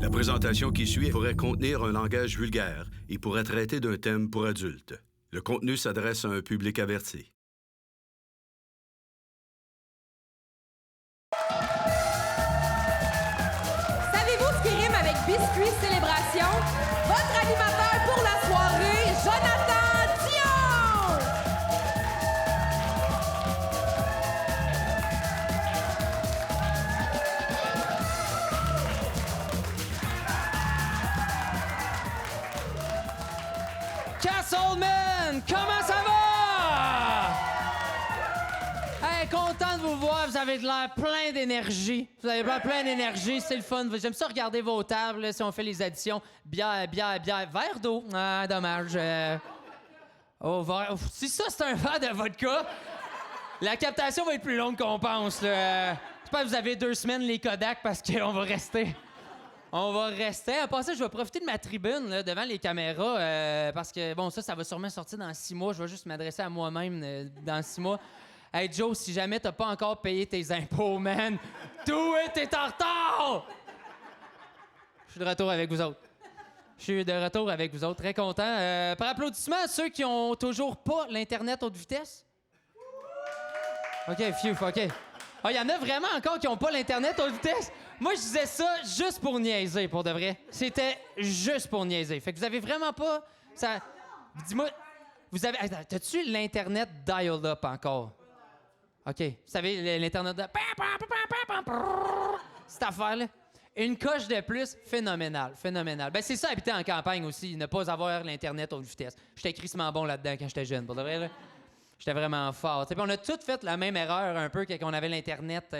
La présentation qui suit pourrait contenir un langage vulgaire et pourrait traiter d'un thème pour adultes. Le contenu s'adresse à un public averti. Savez-vous ce qui rime avec biscuit célébration? Votre animateur pour la soirée, Jonathan Dion! Castleman, comment ça va? Hey, content de vous voir, vous avez de l'air plein d'énergie. Vous avez l'air plein d'énergie, c'est le fun. J'aime ça regarder vos tables, là, si on fait les additions. Bière, verre d'eau. Ah, dommage. Oh, verre. Si ça, c'est un verre de vodka, la captation va être plus longue qu'on pense, là. J'espère que vous avez 2 semaines les Kodak parce qu'on va rester. On va rester. À part ça, je vais profiter de ma tribune là, devant les caméras parce que, bon, ça va sûrement sortir dans 6 mois. Je vais juste m'adresser à moi-même dans 6 mois. Hey, Joe, si jamais t'as pas encore payé tes impôts, man, do it, t'es en retard! Je suis de retour avec vous autres. Très content. Par applaudissement, ceux qui ont toujours pas l'Internet haute vitesse. OK, phew, OK. Ah, il y en a vraiment encore qui ont pas l'Internet haute vitesse? Moi, je disais ça juste pour niaiser, pour de vrai. C'était juste pour niaiser. Fait que vous avez vraiment pas... ça. Dis-moi, vous avez... Attends, t'as-tu l'Internet dial-up encore? OK. Vous savez, l'Internet de... Cette affaire-là. Une coche de plus, phénoménal. Ben, c'est ça, habiter en campagne aussi, ne pas avoir l'Internet haute vitesse. J'étais crissement bon là-dedans quand j'étais jeune, pour de vrai, là. J'étais vraiment fort. Puis on a tous fait la même erreur un peu quand on avait l'Internet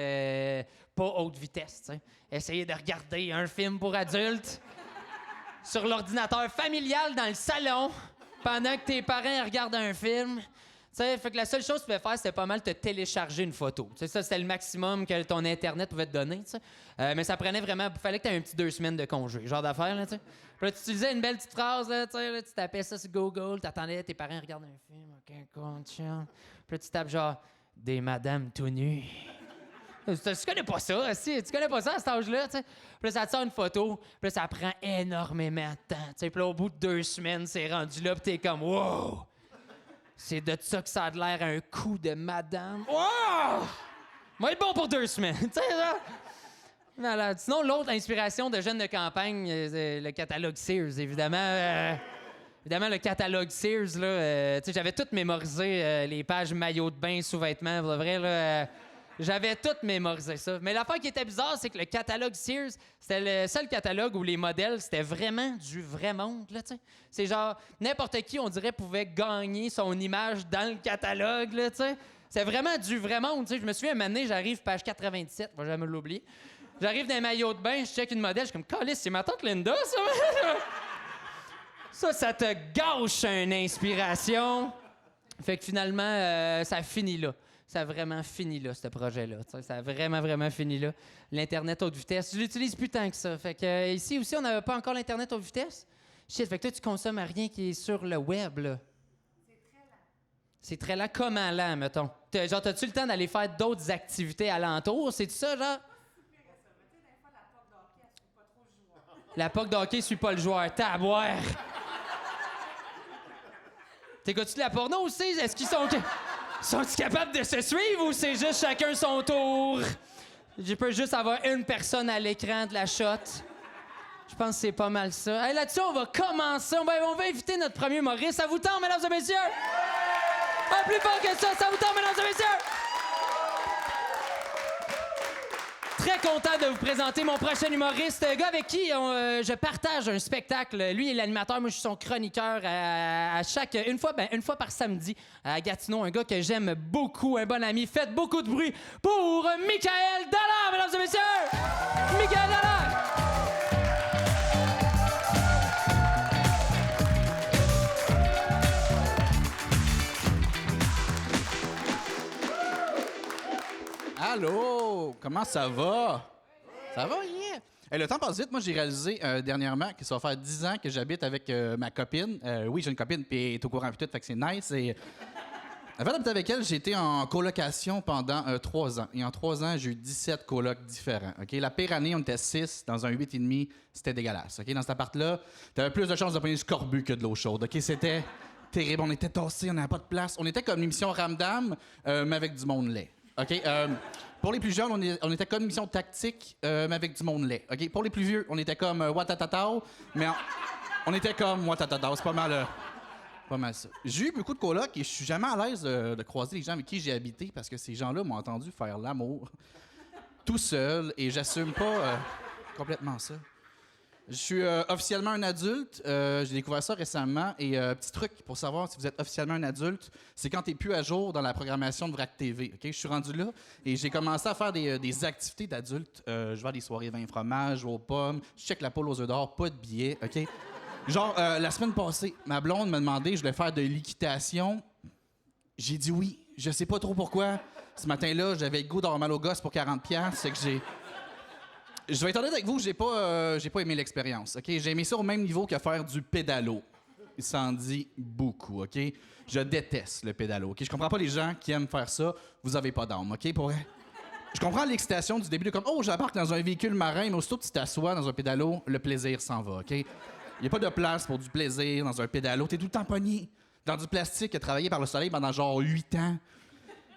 pas haute vitesse. T'sais. Essayer de regarder un film pour adultes sur l'ordinateur familial dans le salon pendant que tes parents regardent un film. T'sais, fait que la seule chose que tu pouvais faire, c'était pas mal te télécharger une photo. T'sais, ça, c'était le maximum que ton Internet pouvait te donner. Mais ça prenait vraiment... Il fallait que tu aies un petit 2 semaines de congé, genre d'affaires. Là, puis là, tu utilisais une belle petite phrase, là, tu tapais ça sur Google, t'attendais, tes parents regardent un film, OK, content. Puis là, tu tapes genre « Des madames tout nues ». Tu connais pas ça, si. Tu connais pas ça à cet âge-là, tu sais. Puis là, ça te sort une photo, puis là, ça prend énormément de temps, tu sais. Puis là, au bout de 2 semaines, c'est rendu là, puis t'es comme « Wow! » C'est de ça que ça a l'air un coup de madame. Wow! Moi, être bon pour 2 semaines, tu sais, là. Malade. Sinon, l'autre inspiration de jeunes de campagne, le catalogue Sears, évidemment. Évidemment, le catalogue Sears, là, tu sais, j'avais tout mémorisé, les pages maillot de bain, sous-vêtements, pour de vrai, là. J'avais tout mémorisé ça. Mais l'affaire qui était bizarre, c'est que le catalogue Sears, c'était le seul catalogue où les modèles, c'était vraiment du vrai monde, là, tu sais. C'est genre, n'importe qui, on dirait, pouvait gagner son image dans le catalogue, là, tu sais. C'est vraiment du vrai monde, tu sais. Je me souviens, un moment donné, j'arrive, page 97, je vais jamais l'oublier. J'arrive dans un maillot de bain, je check une modèle, je suis comme, câlisse, c'est ma tante Linda, ça? Ça te gâche une inspiration. Fait que finalement, ça finit là. Ça a vraiment fini là, ce projet-là. T'sais, ça a vraiment fini là. L'Internet haute vitesse, je l'utilise plus tant que ça. Fait que ici aussi, on n'avait pas encore l'Internet haute vitesse. Shit, fait que toi, tu consommes rien qui est sur le web, là. C'est très lent. Comment lent, mettons? Genre, t'as-tu le temps d'aller faire d'autres activités alentour? C'est-tu ça, genre? La POC d'hockey suit pas le joueur. Taboire! T'écoutes-tu de la porno aussi? Est-ce qu'ils sont-ils capables de se suivre ou c'est juste chacun son tour? Je peux juste avoir une personne à l'écran de la shot. Je pense que c'est pas mal ça. Hey, là-dessus, on va commencer. On va inviter notre premier humoriste. Ça vous tente, mesdames et messieurs? Ah, plus fort que ça vous tente, mesdames et messieurs? Très content de vous présenter mon prochain humoriste, gars avec qui je partage un spectacle. Lui est l'animateur, moi je suis son chroniqueur une fois par samedi à Gatineau. Un gars que j'aime beaucoup, un bon ami. Faites beaucoup de bruit pour Michael Dallaire, mesdames et messieurs! Michael Dallaire! Allô? Comment ça va? Ça va, yeah! Hey, le temps passe vite. Moi, j'ai réalisé dernièrement que ça va faire 10 ans que j'habite avec ma copine. Oui, j'ai une copine, puis elle est au courant puis tout, fait que c'est nice. Et, Avant d'habiter avec elle, j'ai été en colocation pendant 3 ans. Et en 3 ans, j'ai eu 17 colocs différents. OK? La pire année, on était 6 dans un 8,5. C'était dégueulasse. OK? Dans cet appart-là, t'avais plus de chances de prendre du scorbut que de l'eau chaude. OK? C'était terrible. On était tassés, on n'avait pas de place. On était comme l'émission Ramdam, mais avec du monde laid. OK? Pour les plus jeunes, on était comme l'émission Tactique, mais avec du monde laid. OK? Pour les plus vieux, on était comme Watatatao, mais on était comme Watatatao. C'est pas mal... Pas mal ça. J'ai eu beaucoup de colocs et je suis jamais à l'aise de croiser les gens avec qui j'ai habité parce que ces gens-là m'ont entendu faire l'amour tout seul et j'assume pas complètement ça. Je suis officiellement un adulte. J'ai découvert ça récemment et petit truc pour savoir si vous êtes officiellement un adulte, c'est quand t'es plus à jour dans la programmation de Vrac TV. Ok, je suis rendu là et j'ai commencé à faire des activités d'adultes. Je vais à des soirées vin fromage, aux pommes, je check la poule aux œufs d'or, pas de billets. Ok. Genre, la semaine passée, ma blonde m'a demandé si je voulais faire de l'équitation. J'ai dit oui. Je sais pas trop pourquoi. Ce matin-là, j'avais le goût d'avoir mal aux gosses pour 40$. C'est que j'ai... Je vais être honnête avec vous, j'ai pas aimé l'expérience. OK? J'ai aimé ça au même niveau que faire du pédalo. Il s'en dit beaucoup, OK? Je déteste le pédalo, OK? Je comprends pas les gens qui aiment faire ça. Vous avez pas d'âme, OK? Pour vrai? Je comprends l'excitation du début de comme « Oh, j'embarque dans un véhicule marin, mais aussitôt que tu t'assois dans un pédalo, le plaisir s'en va, OK? » Il n'y a pas de place pour du plaisir dans un pédalo. T'es tout le temps pogné dans du plastique travaillé par le soleil pendant genre 8 ans.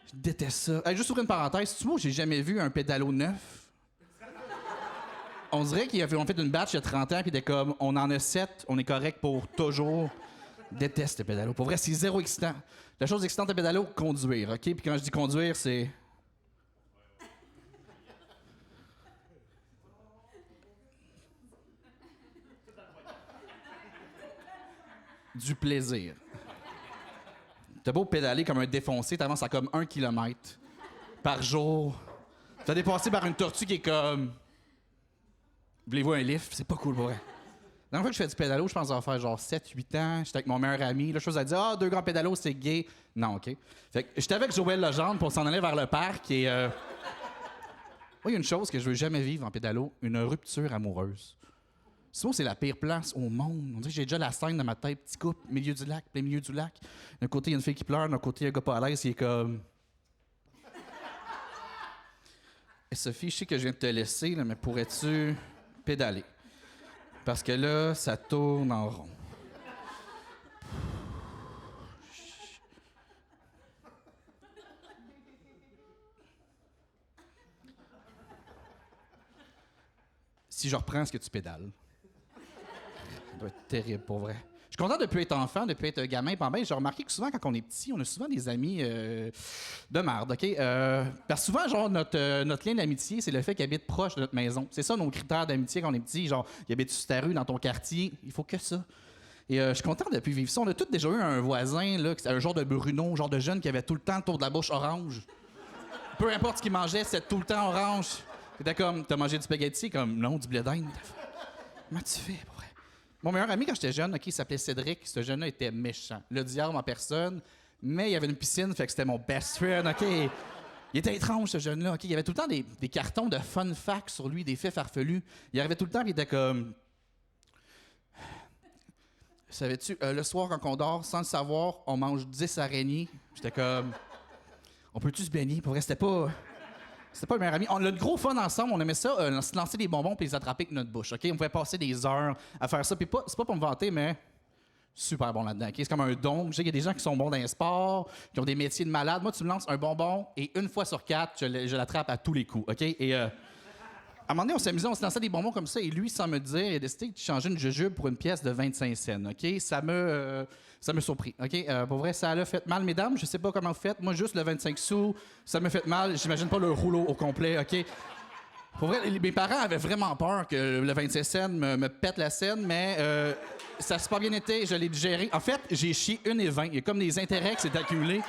Je déteste ça. Hey, juste ouvrir une parenthèse, tu vois, j'ai jamais vu un pédalo neuf. On dirait qu'ils ont fait une batch il y a 30 ans, puis t'es comme, on en a 7, on est correct pour toujours. Je déteste le pédalo. Pour vrai, c'est zéro excitant. La chose excitante à pédalo, conduire, OK? Puis quand je dis conduire, c'est... du plaisir. T'as beau pédaler comme un défoncé, t'avances à comme 1 kilomètre par jour. T'as dépassé par une tortue qui est comme... Voulez-vous un lift? C'est pas cool, pour vrai. La dernière fois que je fais du pédalo, je pense que ça va faire genre 7-8 ans. J'étais avec mon meilleur ami. La chose à dire, ah, 2 grands pédalos, c'est gay. Non, OK. Fait que j'étais avec Joël Legendre pour s'en aller vers le parc et... Moi, il y a une chose que je veux jamais vivre en pédalo, une rupture amoureuse. Souvent, c'est la pire place au monde. On dirait que j'ai déjà la scène dans ma tête. Petit couple, milieu du lac, plein milieu du lac. D'un côté, il y a une fille qui pleure. D'un côté, il y a un gars pas à l'aise. Il est comme... Et Sophie, je sais que je viens de te laisser, là, mais pourrais-tu pédaler? Parce que là, ça tourne en rond. Si je reprends ce que tu pédales... Ça doit être terrible, pour vrai. Je suis content depuis être enfant, depuis être gamin. J'ai remarqué que souvent, quand on est petit, on a souvent des amis de merde, OK? Parce que souvent, genre, notre lien d'amitié, c'est le fait qu'ils habitent proche de notre maison. C'est ça, nos critères d'amitié quand on est petit. Genre, ils habitent sur ta rue, dans ton quartier. Il faut que ça. Et je suis content depuis vivre ça. On a tous déjà eu un voisin, là, un genre de Bruno, un genre de jeune qui avait tout le temps le tour de la bouche orange. Peu importe ce qu'il mangeait, c'était tout le temps orange. C'était comme, t'as mangé du spaghetti? Comme, non, du blé d'Inde. Comment tu fais, pour vrai? Mon meilleur ami, quand j'étais jeune, OK, il s'appelait Cédric. Ce jeune-là était méchant. Le diable en personne. Mais il y avait une piscine, fait que c'était mon best friend, OK? Il était étrange, ce jeune-là, OK? Il y avait tout le temps des cartons de fun facts sur lui, des faits farfelus. Il arrivait tout le temps, puis il était comme... Savais-tu, le soir, quand on dort, sans le savoir, on mange 10 araignées. J'étais comme... On peut-tu se baigner? Pour vrai, c'était pas le meilleur ami. On a le gros fun ensemble. On aimait ça, se lancer des bonbons puis les attraper avec notre bouche. OK? On pouvait passer des heures à faire ça. Puis c'est pas pour me vanter, mais super bon là-dedans. OK? C'est comme un don. Je sais qu'il y a des gens qui sont bons dans les sports, qui ont des métiers de malade. Moi, tu me lances un bonbon et 1 fois sur 4, je l'attrape à tous les coups. OK? Et à un moment donné, on s'amusait, on se lançait des bonbons comme ça. Et lui, sans me dire, il a décidé de changer une jujube pour une pièce de 25 cents. OK? Ça me surpris. OK? Pour vrai, ça l'a fait mal, mesdames. Je sais pas comment vous faites. Moi, juste le 25 sous, ça me fait mal. J'imagine pas le rouleau au complet. OK? Pour vrai, mes parents avaient vraiment peur que le 25 cents me pète la scène, mais ça s'est pas bien été. Je l'ai digéré. En fait, j'ai chié 1,20. Il y a comme des intérêts qui s'est accumulés.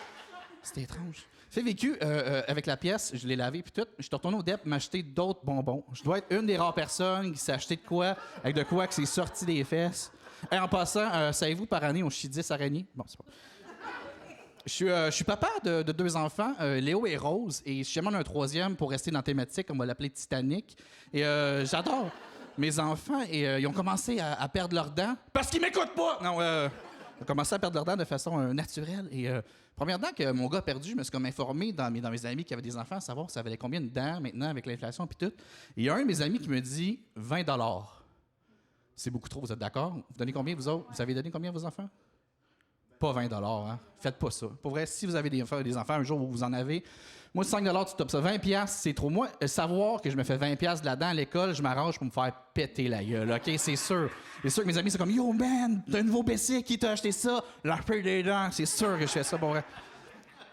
C'était étrange. Fait vécu avec la pièce, je l'ai lavé puis tout. Je suis retourné au DEP m'acheter d'autres bonbons. Je dois être une des rares personnes qui s'est acheté de quoi, avec de quoi que c'est sorti des fesses. Et en passant, savez-vous, par année, on chie 10 araignées? Bon, c'est pas... Je suis papa de 2 enfants, Léo et Rose, et si jamais on a un 3e pour rester dans la thématique, on va l'appeler Titanic. Et j'adore mes enfants, et ils ont commencé à perdre leurs dents parce qu'ils m'écoutent pas! Non, ont commencé à perdre leur dent de façon naturelle. Et première dent que mon gars a perdu, je me suis comme informé dans mes amis qui avaient des enfants, à savoir ça valait combien de dents maintenant avec l'inflation et tout. Et il y a un de mes amis qui me dit 20 $. C'est beaucoup trop, vous êtes d'accord? Vous donnez combien, vous autres? Vous avez donné combien à vos enfants? Pas 20 $, hein? Faites pas ça. Pour vrai, si vous avez des enfants un jour où vous en avez, moi, 5 $, tu topes ça. 20 $, c'est trop. Moi, savoir que je me fais 20 $ de là-dedans à l'école, je m'arrange pour me faire péter la gueule, OK? C'est sûr. C'est sûr que mes amis, c'est comme « Yo, man, t'as un nouveau PC, qui t'a acheté ça? La fille des dents. » C'est sûr que je fais ça, pour vrai.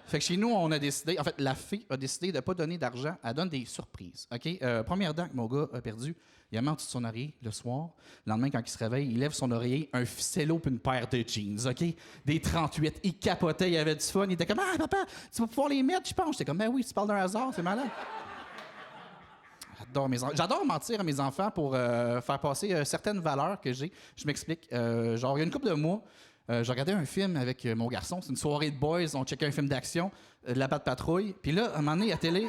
Fait que chez nous, on a décidé... En fait, la fille a décidé de ne pas donner d'argent. Elle donne des surprises, OK? Première dent que mon gars a perdu, il a mis en dessous de son oreiller le soir. Le lendemain, quand il se réveille, il lève son oreiller, un ficello puis une paire de jeans, OK? Des 38. Il capotait, il avait du fun. Il était comme « Ah, papa, tu vas pouvoir les mettre, je pense. » J'étais comme « Ben oui, tu parles d'un hasard, c'est malade. » J'adore mentir à mes enfants pour faire passer certaines valeurs que j'ai. Je m'explique. Genre, il y a une couple de mois, j'ai regardé un film avec mon garçon. C'est une soirée de boys. On checkait un film d'action, de la Patte Patrouille. Puis là, à un moment donné, à la télé,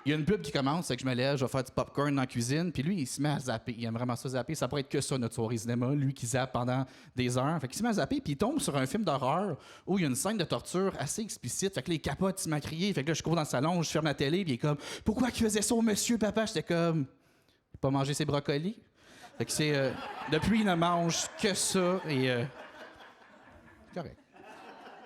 il y a une pub qui commence, c'est que je me lève, je vais faire du popcorn dans la cuisine, puis lui, il se met à zapper. Il aime vraiment ça, zapper. Ça pourrait être que ça, notre soirée cinéma, lui qui zappe pendant des heures. Fait qu'il se met à zapper, puis il tombe sur un film d'horreur où il y a une scène de torture assez explicite. Fait que là, il capote, il se met à crier. Fait que là, je cours dans le salon, je ferme la télé, puis il est comme « Pourquoi qu'il faisait ça au monsieur, papa? » J'étais comme « Il a pas mangé ses brocolis. » Fait que c'est... depuis, il ne mange que ça, et... correct.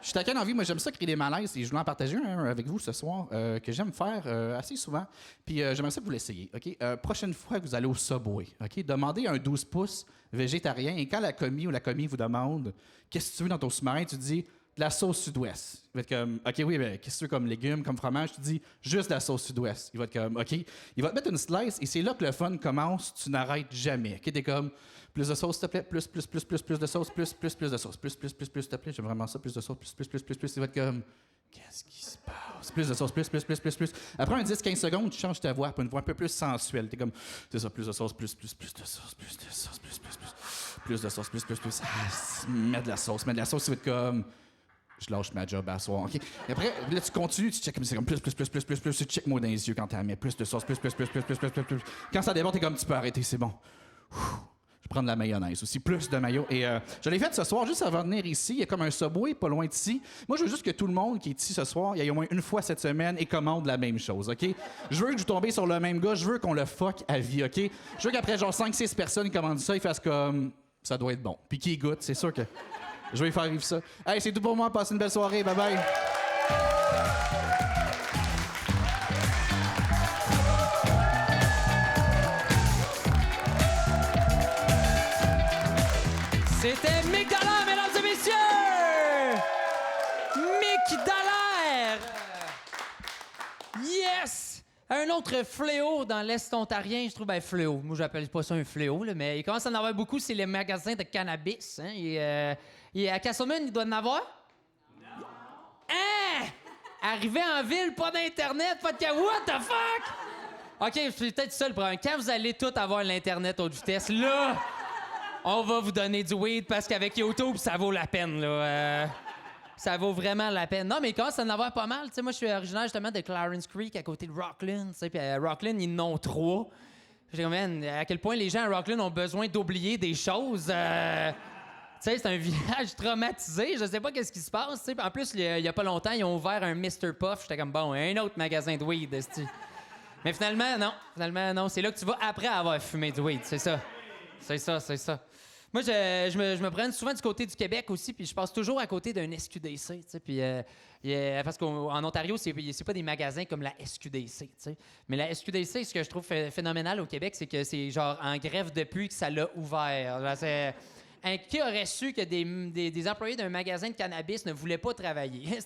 Je suis taquin en vie, moi j'aime ça créer des malaises et je voulais en partager un avec vous ce soir que j'aime faire assez souvent. Puis j'aimerais ça que vous l'essayiez, OK? Prochaine fois que vous allez au Subway, OK? Demandez un 12 pouces végétarien et quand la commis ou la commis vous demande qu'est-ce que tu veux dans ton sous-marin, tu dis de la sauce sud-ouest. Il va être comme, OK, oui, ben, qu'est-ce que tu veux comme légumes, comme fromage? Tu dis juste de la sauce sud-ouest. Il va être comme, OK. Il va te mettre une slice et c'est là que le fun commence, tu n'arrêtes jamais. OK? T'es comme, plus de sauce, s'il te plaît, plus de sauce, plus de sauce, s'il te plaît, j'aime vraiment ça, plus de sauce, plus. Il va être comme, qu'est-ce qui se passe? Plus de sauce, plus. Après un 10-15 secondes, tu changes ta voix pour une voix un peu plus sensuelle. T'es comme, c'est ça, plus de sauce, plus de sauce, plus de sauce, plus. Ah, mets de la sauce, il va être comme, je lâche ma job à soir, OK? Et après, là, tu continues, tu checkes, c'est comme plus, tu check-moi dans les yeux quand t'as mis plus de sauce, plus. Quand ça déborde, t'es comme, tu peux arrêter, c'est bon. Je vais prendre de la mayonnaise aussi, plus de mayo. Et je l'ai fait ce soir, juste avant de venir ici. Il y a comme un Subway pas loin d'ici. Moi, je veux juste que tout le monde qui est ici ce soir, il y a au moins une fois cette semaine et commande la même chose, OK? Je veux que je tombe sur le même gars, je veux qu'on le fuck à vie, OK? Je veux qu'après genre 5-6 personnes qui commandent ça, ils fassent comme, ça doit être bon. Puis qui goûte, c'est sûr que je vais faire vivre ça. Hey, c'est tout pour moi. Passez une belle soirée. Bye-bye. C'était Mick Dallaire, mesdames et messieurs! Mick Dallaire! Yes! Un autre fléau dans l'Est ontarien, je trouve, fléau. Moi, j'appelle pas ça un fléau, là, mais il commence à en avoir beaucoup, c'est les magasins de cannabis. Hein? Et à Castleman, il doit en avoir? Non! Hein? Arrivé en ville, pas d'Internet, pas de... What the fuck? OK, je suis peut-être seul le problème. Quand vous allez tous avoir l'Internet haute vitesse, là... On va vous donner du weed parce qu'avec YouTube, ça vaut la peine, là. Ça vaut vraiment la peine. Non, mais il commence à en avoir pas mal. Tu sais, moi, je suis originaire justement de Clarence Creek, à côté de Rockland. Tu sais, puis à Rockland, ils en ont 3. Je dis, man, à quel point les gens à Rockland ont besoin d'oublier des choses. Tu sais, c'est un village traumatisé. Je sais pas qu'est-ce qui se passe. Tu sais. En plus, il y a pas longtemps, ils ont ouvert un Mr. Puff. J'étais comme, bon, un autre magasin de weed, esti. Mais finalement, non. C'est là que tu vas après avoir fumé du weed. C'est ça. Moi, je me promène souvent du côté du Québec aussi, puis je passe toujours à côté d'un SQDC, tu sais, puis parce qu'en Ontario, c'est pas des magasins comme la SQDC, tu sais. Mais la SQDC, ce que je trouve phénoménal au Québec, c'est que c'est genre en grève depuis que ça l'a ouvert. Genre, qui aurait su que des employés d'un magasin de cannabis ne voulaient pas travailler?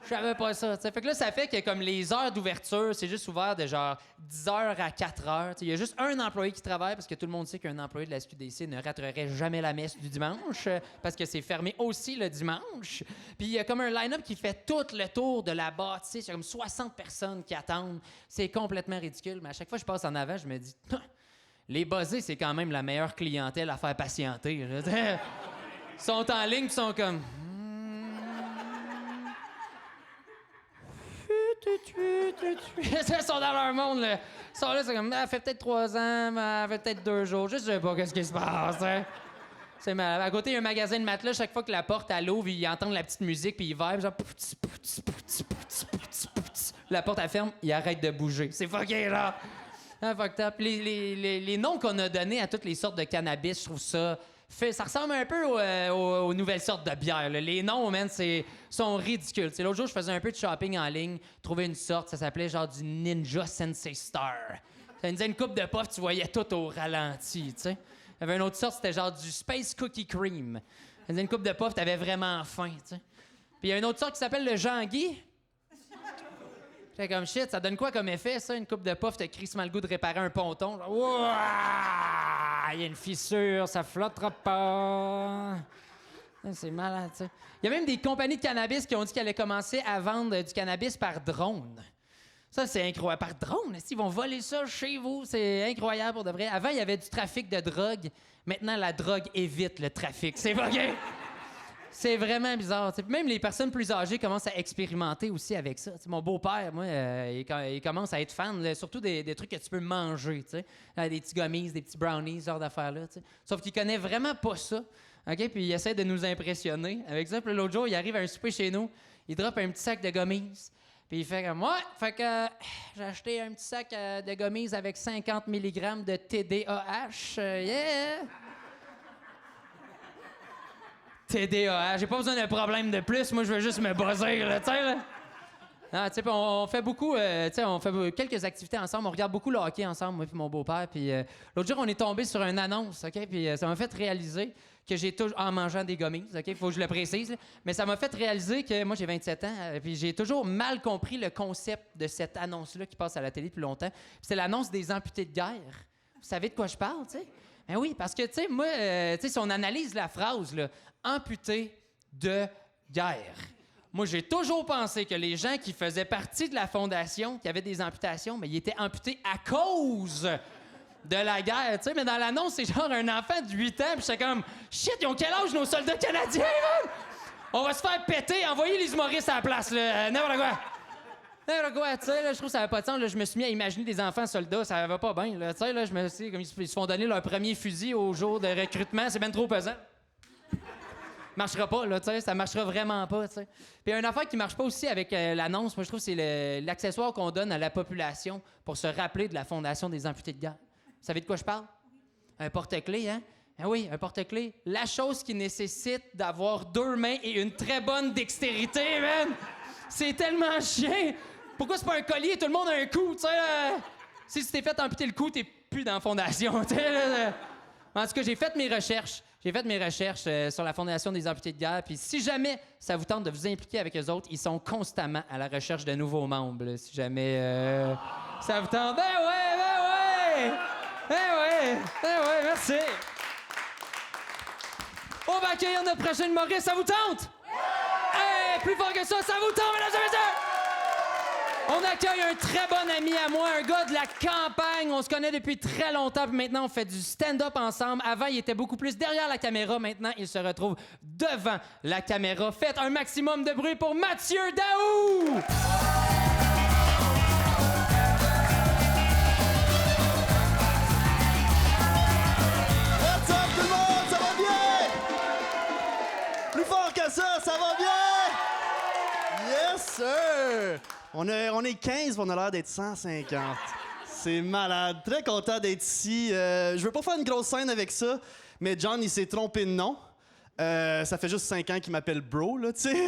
Je savais pas ça. T'sais. Fait que là, ça fait que comme les heures d'ouverture, c'est juste ouvert de genre 10h à 4h. Il y a juste un employé qui travaille parce que tout le monde sait qu'un employé de la SQDC ne raterait jamais la messe du dimanche parce que c'est fermé aussi le dimanche. Puis il y a comme un line-up qui fait tout le tour de la bâtisse. Il y a comme 60 personnes qui attendent. C'est complètement ridicule. Mais à chaque fois que je passe en avant, je me dis, les buzzés, c'est quand même la meilleure clientèle à faire patienter. Ils sont en ligne, ils sont comme... Ils sont dans leur monde, là. Ils sont là, c'est comme, elle fait peut-être 3 ans, elle fait peut-être 2 jours. Je sais pas qu'est-ce qui se passe, hein. C'est malade. À côté, il y a un magasin de matelas. Chaque fois que la porte elle ouvre, ils entendent la petite musique, puis ils vibrent, genre... pouti, pouti, pouti, pouti, pouti, pouti. La porte, elle ferme, il arrête de bouger. C'est fucké, là! Ah, fucked up. Les noms qu'on a donnés à toutes les sortes de cannabis, je trouve ça... Ça ressemble un peu aux nouvelles sortes de bières. Là. Les noms, man, sont ridicules. T'sais, l'autre jour, je faisais un peu de shopping en ligne, trouvais une sorte, ça s'appelait genre du Ninja Sensei Star. Ça me disait une coupe de puff, tu voyais tout au ralenti, tu sais. Il y avait une autre sorte, c'était genre du Space Cookie Cream. Ça me disait une coupe de puff, t'avais vraiment faim, tu sais. Puis il y a une autre sorte qui s'appelle le Jean-Guy. J'étais comme shit, ça donne quoi comme effet, ça? Une coupe de puff, t'as crissement le goût de réparer un ponton. Genre, ouah! Il y a une fissure, ça flottera pas. C'est malade, tu sais. Il y a même des compagnies de cannabis qui ont dit qu'elles allaient commencer à vendre du cannabis par drone. Ça, c'est incroyable. Par drone, ils vont voler ça chez vous. C'est incroyable pour de vrai. Avant, il y avait du trafic de drogue. Maintenant, la drogue évite le trafic. C'est vrai. C'est vraiment bizarre. T'sais. Même les personnes plus âgées commencent à expérimenter aussi avec ça. T'sais, mon beau-père, moi, il commence à être fan, là, surtout des trucs que tu peux manger. Des petits gummies, des petits brownies, ce genre d'affaires-là. T'sais. Sauf qu'il connaît vraiment pas ça. Okay? Puis il essaie de nous impressionner avec ça. Puis l'autre jour, il arrive à un souper chez nous, il drop un petit sac de gummies. Puis il fait comme, ouais, fait que j'ai acheté un petit sac de gummies avec 50 mg de TDAH. Yeah! TDAH, j'ai pas besoin d'un problème de plus, moi je veux juste me buzzer, là, tu sais, là. Ah, tu sais, on fait beaucoup, tu sais, on fait quelques activités ensemble, on regarde beaucoup le hockey ensemble, moi puis mon beau-père, puis l'autre jour, on est tombé sur une annonce, OK, puis ça m'a fait réaliser que j'ai toujours, en mangeant des gummies, OK, faut que je le précise, là, mais ça m'a fait réaliser que moi, j'ai 27 ans, puis j'ai toujours mal compris le concept de cette annonce-là qui passe à la télé depuis longtemps. Puis c'est l'annonce des amputés de guerre. Vous savez de quoi je parle, tu sais? Ben oui, parce que, tu sais, moi, tu sais, si on analyse la phrase, là, amputé de guerre. Moi, j'ai toujours pensé que les gens qui faisaient partie de la fondation, qui avaient des amputations, mais ils étaient amputés à cause de la guerre, tu sais. Mais dans l'annonce, c'est genre un enfant de 8 ans, puis j'étais comme, shit, ils ont quel âge nos soldats canadiens, man? On va se faire péter, envoyer les humoristes à la place, là, n'importe quoi. N'importe quoi, tu sais, là, je trouve que ça n'avait pas de sens. Là, je me suis mis à imaginer des enfants soldats, ça va pas bien, là, tu sais, là, je me suis comme ils se font donner leur premier fusil au jour de recrutement, c'est bien trop pesant. Marchera pas, là, tu sais, ça marchera vraiment pas, tu sais. Puis une affaire qui marche pas aussi avec l'annonce, moi, je trouve que c'est l'accessoire qu'on donne à la population pour se rappeler de la Fondation des amputés de guerre. Vous savez de quoi je parle? Un porte-clés, hein? Ah oui, un porte-clés. La chose qui nécessite d'avoir 2 mains et une très bonne dextérité, man! C'est tellement chien! Pourquoi c'est pas un collier? Tout le monde a un cou, tu sais, si tu t'es fait amputer le cou, t'es plus dans la Fondation, tu sais, là. En tout cas, j'ai fait mes recherches. Sur la Fondation des amputés de guerre. Puis si jamais ça vous tente de vous impliquer avec eux autres, ils sont constamment à la recherche de nouveaux membres. Là, si jamais ça vous tente. Ouais, merci. On va accueillir notre prochain humoriste. Ça vous tente? Hey, plus fort que ça vous tente, mesdames et messieurs! On accueille un très bon ami à moi, un gars de la campagne. On se connaît depuis très longtemps, puis maintenant, on fait du stand-up ensemble. Avant, il était beaucoup plus derrière la caméra. Maintenant, il se retrouve devant la caméra. Faites un maximum de bruit pour Mathieu Daou! What's up, tout le monde? Ça va bien? Plus fort que ça va bien? Yes, sir! On est 15, on a l'air d'être 150. C'est malade. Très content d'être ici. Je veux pas faire une grosse scène avec ça, mais John, il s'est trompé de nom. Ça fait juste 5 ans qu'il m'appelle bro, là, tu sais.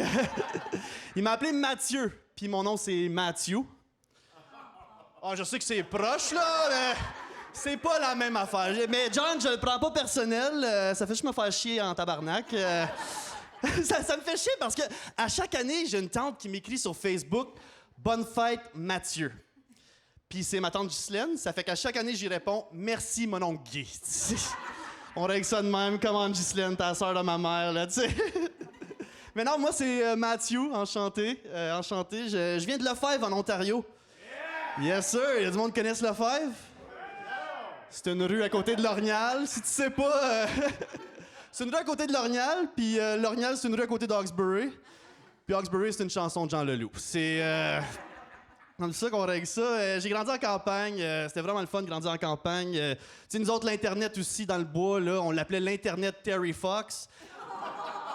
Il m'a appelé Mathieu, puis mon nom, c'est Matthew. Ah, je sais que c'est proche, là, mais c'est pas la même affaire. Mais John, je le prends pas personnel. Ça fait juste me faire chier en tabarnak. Ça me fait chier parce que à chaque année, j'ai une tante qui m'écrit sur Facebook « Bonne fête, Mathieu ». Puis c'est ma tante Ghislaine. Ça fait qu'à chaque année, j'y réponds « Merci, mon oncle Guy ». On règle ça de même. Comment Ghislaine, ta soeur de ma mère, là, tu sais. Mais non, moi, c'est Matthew. Enchanté. Enchanté. Je viens de Lefebvre, en Ontario. Yeah! Yes, sir. Il y a du monde qui connaisse Lefebvre? C'est une rue à côté de L'Orignal. Si tu sais pas... C'est une rue à côté de L'Orignal, puis L'Orignal, c'est une rue à côté d'Hawkesbury. Puis Hawkesbury, c'est une chanson de Jean Leloup. C'est... Comme ça qu'on règle ça. J'ai grandi en campagne. C'était vraiment le fun de grandir en campagne. Tu sais, nous autres, l'Internet aussi, dans le bois, là, on l'appelait l'Internet Terry Fox.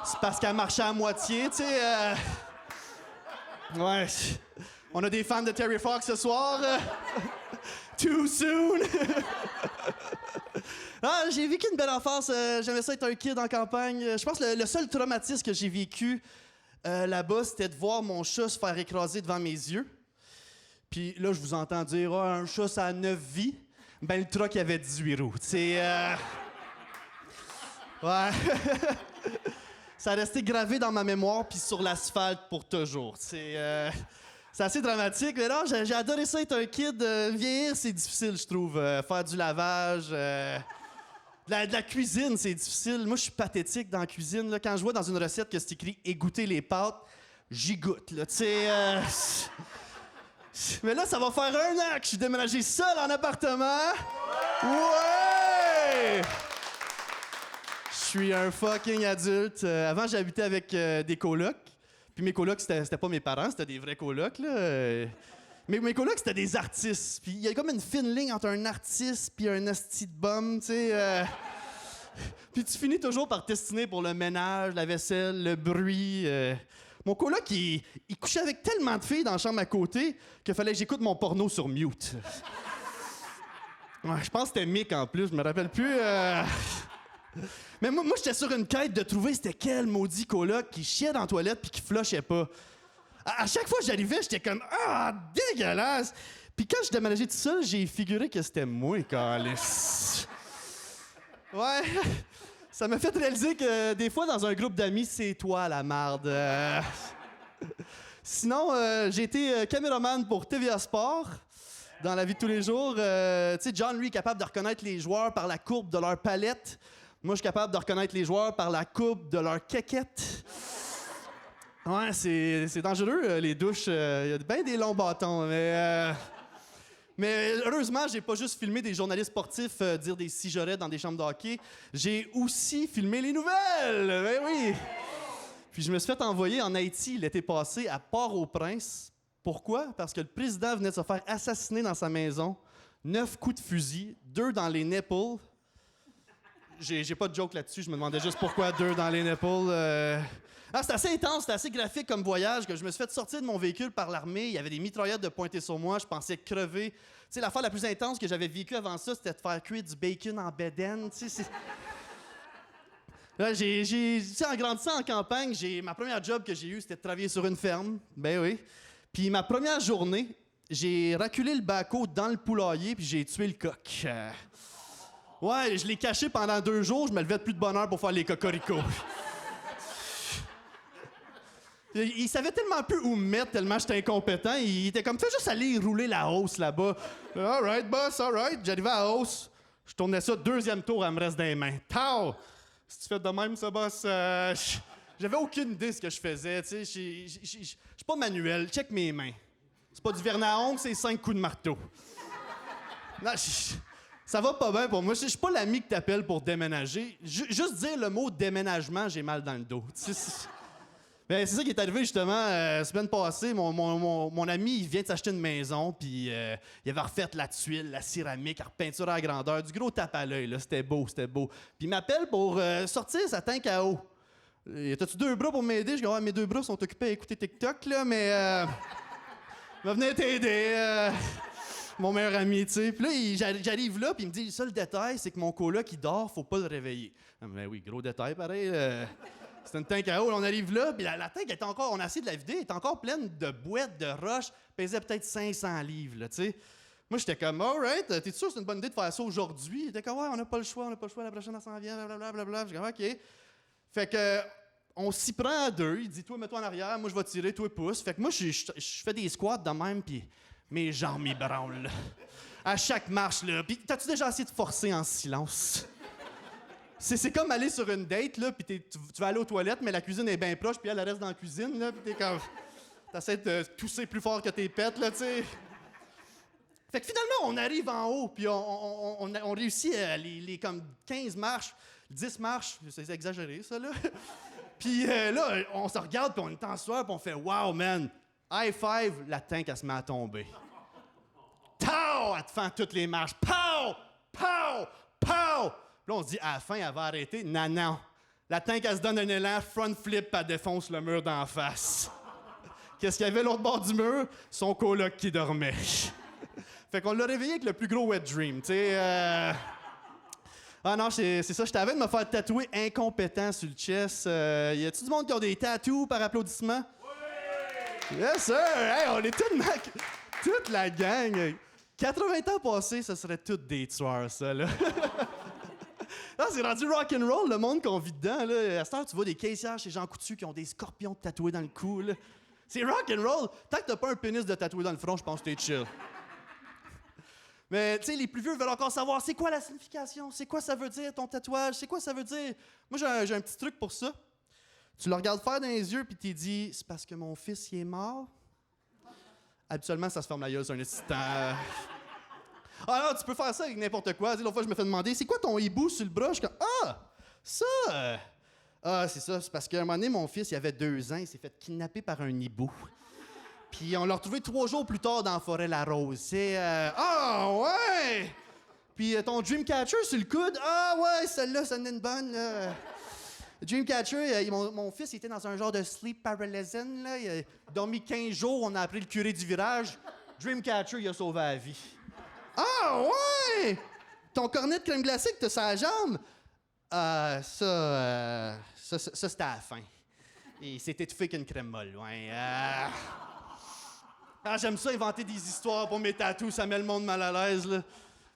C'est parce qu'elle marchait à moitié, tu sais. Ouais. On a des fans de Terry Fox ce soir. Too soon! Ah, j'ai vécu une belle enfance. J'aimais ça être un kid en campagne. Je pense que le seul traumatisme que j'ai vécu là-bas, c'était de voir mon chat se faire écraser devant mes yeux. Puis là, je vous entends dire, ah, un chat, ça a 9 vies. Ben, le truck, il avait 18 roues. C'est. Ouais. Ça a resté gravé dans ma mémoire, puis sur l'asphalte pour toujours. C'est assez dramatique. Mais non, j'ai adoré ça, être un kid. Vieillir, c'est difficile, je trouve. Faire du lavage. De la cuisine, c'est difficile. Moi, je suis pathétique dans la cuisine. Là. Quand je vois dans une recette que c'est écrit « égoutter les pâtes », j'y goûte. Là, mais là, ça va faire 1 an que je suis déménagé seul en appartement. Ouais! Je suis un fucking adulte. Avant, j'habitais avec des colocs. Puis mes colocs, c'était pas mes parents, c'était des vrais colocs, là. Mais mes colocs, c'était des artistes. Puis il y a comme une fine ligne entre un artiste puis un asti de bum, tu sais. Puis tu finis toujours par t'estimer pour le ménage, la vaisselle, le bruit. Mon coloc, il couchait avec tellement de filles dans la chambre à côté qu'il fallait que j'écoute mon porno sur mute. Ouais, je pense que c'était Mick en plus, je me rappelle plus. Mais moi j'étais sur une quête de trouver c'était quel maudit coloc qui chiait dans la toilette puis qui flushait pas. À chaque fois que j'arrivais, j'étais comme « Ah, dégueulasse! » Puis quand je déménageais tout seul, j'ai figuré que c'était moi, câlisse. Ouais, ça m'a fait réaliser que des fois, dans un groupe d'amis, c'est toi la marde. Sinon, j'ai été caméraman pour TVA Sport. Dans la vie de tous les jours, tu sais, John, lui, est capable de reconnaître les joueurs par la courbe de leur palette. Moi, je suis capable de reconnaître les joueurs par la courbe de leur quéquette. Ouais, c'est dangereux, les douches. Il y a bien des longs bâtons, mais heureusement, j'ai pas juste filmé des journalistes sportifs dire des cigerets dans des chambres de hockey. J'ai aussi filmé les nouvelles! Ben oui! Puis je me suis fait envoyer en Haïti l'été passé à Port-au-Prince. Pourquoi? Parce que le président venait de se faire assassiner dans sa maison. 9 coups de fusil, 2 dans les nipples. J'ai pas de joke là-dessus, je me demandais juste pourquoi 2 dans les nipples. Ah, c'était assez intense, c'était assez graphique comme voyage, que je me suis fait sortir de mon véhicule par l'armée. Il y avait des mitraillettes de pointées sur moi, je pensais crever. Tu sais, l'affaire la plus intense que j'avais vécue avant ça, c'était de faire cuire du bacon en bedaine, tu sais. Là, en grandissant en campagne, ma première job que j'ai eue, c'était de travailler sur une ferme. Ben oui. Puis ma première journée, j'ai raculé le baco dans le poulailler, puis j'ai tué le coq. Ouais, je l'ai caché pendant 2 jours, je me levais de plus de bonne heure pour faire les cocoricots. Il savait tellement peu où me mettre, tellement j'étais incompétent. Il était comme, fais juste aller rouler la hausse là-bas. All right, boss, all right. J'arrivais à la hausse. Je tournais ça, 2e tour, elle me reste dans les mains. Tao! Si tu fais de même, ça, boss, j'avais aucune idée de ce que je faisais. Tu sais, je suis pas manuel. Check mes mains. C'est pas du vernis à ongles, c'est 5 coups de marteau. Non, ça va pas bien pour moi. Je suis pas l'ami que t'appelles pour déménager. Juste dire le mot déménagement, j'ai mal dans le dos. Ben, c'est ça qui est arrivé justement la semaine passée. Mon ami, il vient de s'acheter une maison, puis il avait refait la tuile, la céramique, la repeinture à la grandeur, du gros tape à l'œil. Là, c'était beau, c'était beau. Puis il m'appelle pour sortir sa tank à eau. T'as-tu 2 bras pour m'aider? Je dis, ouais, mes 2 bras sont occupés à écouter TikTok, là, mais va venir t'aider. Mon meilleur ami, tu sais. Puis là, j'arrive là, puis il me dit, le seul détail, c'est que mon coloc, il dort, faut pas le réveiller. Ben oui, gros détail, pareil. C'est une tank à eau, on arrive là, puis la tank est encore, on a essayé de la vider, elle est encore pleine de boîtes, de roches, pesait peut-être 500 livres, là, tu sais. Moi, j'étais comme, alright, t'es sûr que c'est une bonne idée de faire ça aujourd'hui? Il était comme, ouais, on n'a pas le choix, la prochaine, elle s'en vient, blablabla. J'ai comme, OK. Fait que, on s'y prend à 2, il dit, toi, mets-toi en arrière, moi, je vais tirer, toi, pousse. Fait que moi, je fais des squats de même, puis mes jambes m'ébranlent, là. À chaque marche, là. Puis, t'as-tu déjà essayé de forcer en silence? C'est comme aller sur une date, là, puis tu vas aller aux toilettes, mais la cuisine est bien proche, puis elle reste dans la cuisine, là, puis t'es comme... T'essaies de tousser plus fort que tes pets, là, tu sais. Fait que finalement, on arrive en haut, puis on réussit les comme 15 marches, 10 marches, c'est exagéré, ça, là. Puis là, on se regarde, puis on est en sueur, puis on fait « Wow, man, High five, la tank, elle se met à tomber. Tao! Elle te fend toutes les marches. Pow! Pow! Pow! Là, on se dit, à la fin, elle va arrêter. Non, non. La tank, elle se donne un élan, front flip, elle défonce le mur d'en face. Qu'est-ce qu'il y avait l'autre bord du mur? Son coloc qui dormait. Fait qu'on l'a réveillé avec le plus gros wet dream, tu sais. Ah non, c'est ça. Je t'avais de me faire tatouer incompétent sur le chest. Y a-tu du monde qui a des tattoos par applaudissement? Oui! Yes, sir! Hey, on est toute la gang. 80 ans passés, ça serait toutes des tueurs, ça, là. Ah, c'est rendu rock'n'roll, le monde qu'on vit dedans, là. À cette heure, tu vois des caissières chez Jean Coutu qui ont des scorpions tatoués dans le cou, là. C'est rock'n'roll. Tant que t'as pas un pénis de tatoué dans le front, je pense que t'es chill. Mais, tu sais, les plus vieux veulent encore savoir, c'est quoi la signification? C'est quoi ça veut dire, ton tatouage? C'est quoi ça veut dire? Moi, j'ai un petit truc pour ça. Tu le regardes faire dans les yeux, puis tu dis, c'est parce que mon fils, il est mort? Habituellement, ça se ferme la gueule sur un instant. Ah non, tu peux faire ça avec n'importe quoi. L'autre fois, je me fais demander, c'est quoi ton hibou sur le bras? Je suis comme, ça! Ah, c'est ça, c'est parce qu'à un moment donné, mon fils, il avait 2 ans, il s'est fait kidnapper par un hibou. Puis on l'a retrouvé 3 jours plus tard dans la forêt La Rose. C'est, ouais! Puis ton Dreamcatcher sur le coude, ouais, celle-là, ça en est une bonne, là. Dreamcatcher, mon fils, il était dans un genre de sleep paralysis, là. Il a dormi 15 jours, on a appelé le curé du virage. Dreamcatcher, il a sauvé la vie. Ah, ouais! Ton cornet de crème glacée que t'as sur la jambe? Ça, c'était à la fin. Il s'est étouffé qu'une crème molle, ouais. J'aime ça, inventer des histoires pour mes tatous, ça met le monde mal à l'aise, là.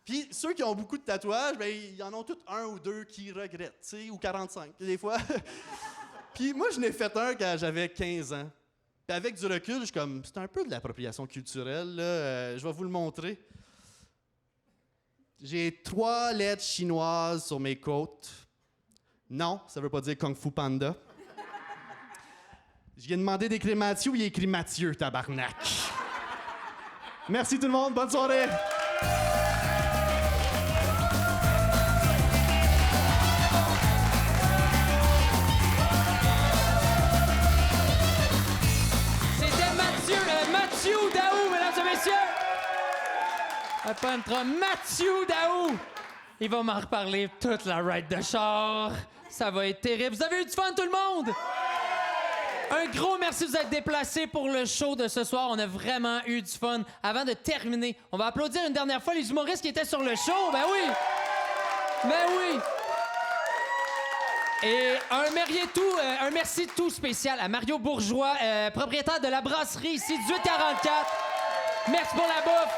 Puis ceux qui ont beaucoup de tatouages, ben ils en ont tous 1 ou 2 qui regrettent, tu sais, ou 45, des fois. Puis moi, je n'ai fait un quand j'avais 15 ans. Puis avec du recul, je suis comme, c'est un peu de l'appropriation culturelle, là. Je vais vous le montrer. J'ai 3 lettres chinoises sur mes côtes. Non, ça veut pas dire Kung Fu Panda. Je viens demander d'écrire Mathieu, il écrit Mathieu, tabarnak. Merci tout le monde, bonne soirée! C'était Mathieu Daou, mesdames et messieurs! Un peintre Mathieu Daou! Il va m'en reparler toute la ride de char. Ça va être terrible. Vous avez eu du fun, tout le monde? Un gros merci de vous être déplacés pour le show de ce soir. On a vraiment eu du fun. Avant de terminer, on va applaudir une dernière fois les humoristes qui étaient sur le show. Ben oui! Ben oui! Et un merci tout spécial à Mario Bourgeois, propriétaire de la brasserie ici, 1844. Merci pour la bouffe.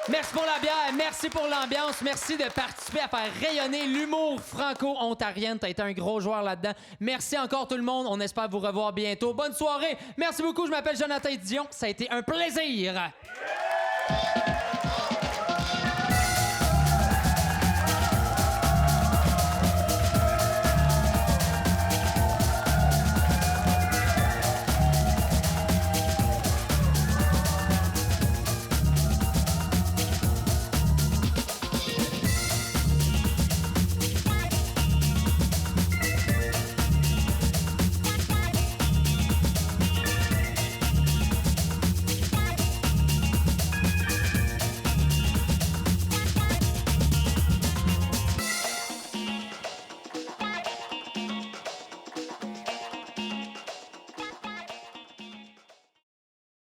Merci pour la bière, merci pour l'ambiance, merci de participer à faire rayonner l'humour franco-ontarien. T'as été un gros joueur là-dedans. Merci encore tout le monde, on espère vous revoir bientôt. Bonne soirée, merci beaucoup, je m'appelle Jonathan Dion, ça a été un plaisir.